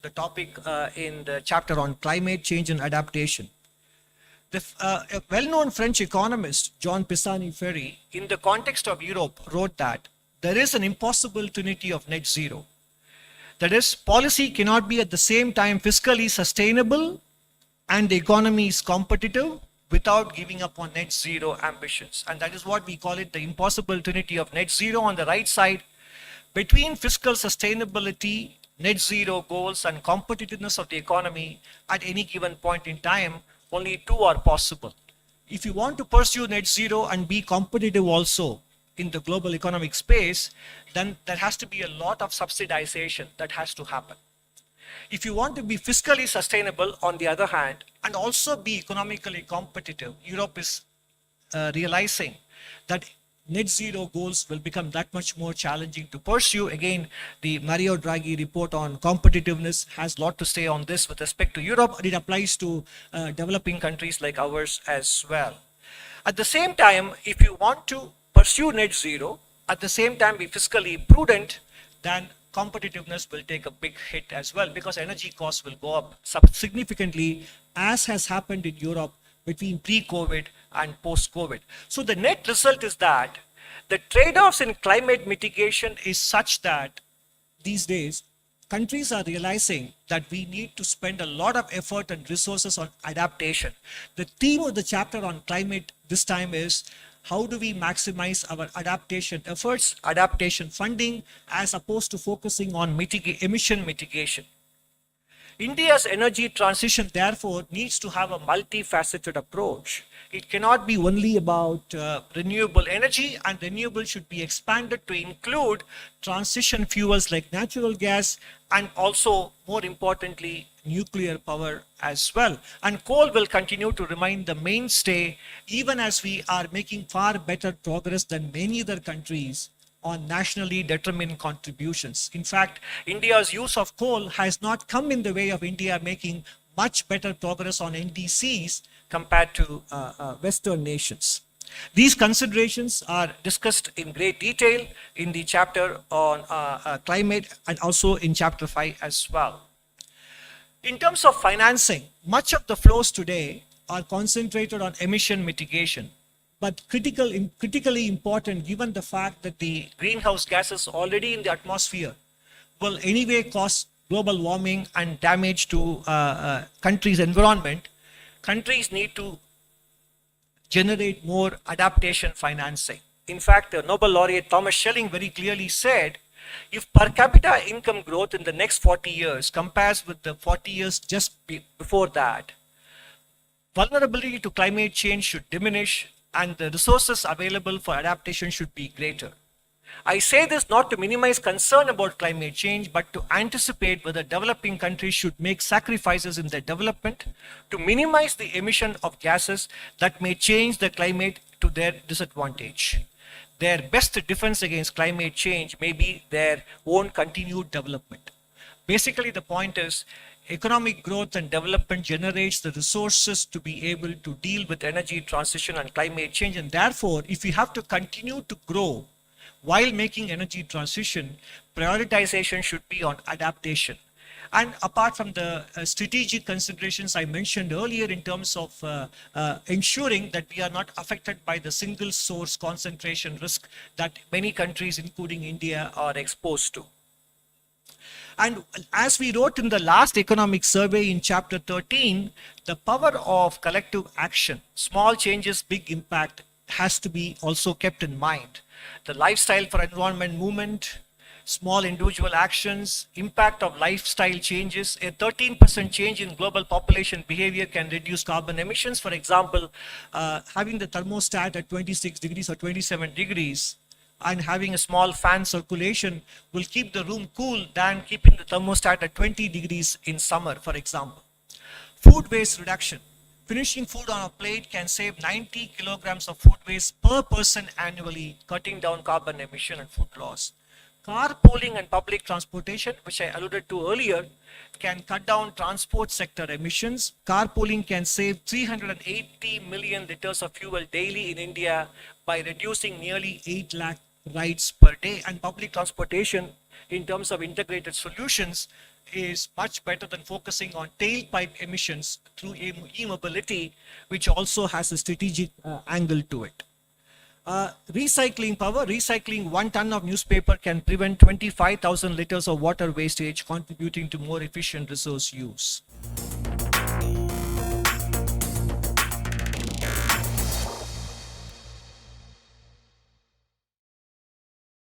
the topic in the chapter on climate change and adaptation. A well-known French economist, John Pisani-Ferry, in the context of Europe, wrote that there is an impossible trinity of net zero. That is, policy cannot be at the same time fiscally sustainable and the economy is competitive without giving up on net zero ambitions. And that is what we call it, the impossible trinity of net zero. On the right side, between fiscal sustainability, net zero goals, and competitiveness of the economy at any given point in time, only two are possible. If you want to pursue net zero and be competitive also in the global economic space, then there has to be a lot of subsidization that has to happen. If you want to be fiscally sustainable, on the other hand, and also be economically competitive, Europe is realizing that net zero goals will become that much more challenging to pursue. Again, the Mario Draghi report on competitiveness has a lot to say on this with respect to Europe, and it applies to developing countries like ours as well. At the same time, if you want to pursue net zero, at the same time be fiscally prudent, then competitiveness will take a big hit as well, because energy costs will go up significantly, as has happened in Europe between pre-COVID and post-COVID. So the net result is that the trade-offs in climate mitigation is such that these days countries are realizing that we need to spend a lot of effort and resources on adaptation. The theme of the chapter on climate this time is how do we maximize our adaptation efforts, adaptation funding, as opposed to focusing on emission mitigation. India's energy transition, therefore, needs to have a multifaceted approach. It cannot be only about renewable energy, and renewable should be expanded to include transition fuels like natural gas and also, more importantly, nuclear power as well. And coal will continue to remain the mainstay, even as we are making far better progress than many other countries on nationally determined contributions. In fact, India's use of coal has not come in the way of India making much better progress on NDCs compared to Western nations. These considerations are discussed in great detail in the chapter on climate and also in chapter 5 as well. In terms of financing, much of the flows today are concentrated on emission mitigation, but critically important given the fact that the greenhouse gases already in the atmosphere will anyway cause global warming and damage to countries' environment. Countries need to generate more adaptation financing. In fact, the Nobel laureate Thomas Schelling very clearly said, if per capita income growth in the next 40 years compares with the 40 years just before that, vulnerability to climate change should diminish and the resources available for adaptation should be greater. I say this not to minimize concern about climate change, but to anticipate whether developing countries should make sacrifices in their development to minimize the emission of gases that may change the climate to their disadvantage. Their best defense against climate change may be their own continued development. Basically, the point is, economic growth and development generates the resources to be able to deal with energy transition and climate change. And therefore, if we have to continue to grow while making energy transition, prioritization should be on adaptation. And apart from the strategic considerations I mentioned earlier in terms of ensuring that we are not affected by the single source concentration risk that many countries, including India, are exposed to. And as we wrote in the last economic survey in chapter 13, the power of collective action, small changes, big impact, has to be also kept in mind. The lifestyle for environment movement, small individual actions, impact of lifestyle changes. A 13% change in global population behavior can reduce carbon emissions. For example, having the thermostat at 26 degrees or 27 degrees and having a small fan circulation will keep the room cool than keeping the thermostat at 20 degrees in summer, for example. Food waste reduction. Finishing food on a plate can save 90 kilograms of food waste per person annually, cutting down carbon emission and food loss. Carpooling and public transportation, which I alluded to earlier, can cut down transport sector emissions. Carpooling can save 380 million liters of fuel daily in India by reducing nearly 8 lakh rides per day. And public transportation, in terms of integrated solutions, is much better than focusing on tailpipe emissions through e-mobility, which also has a strategic angle to it. Recycling 1 ton of newspaper can prevent 25,000 liters of water wastage, contributing to more efficient resource use.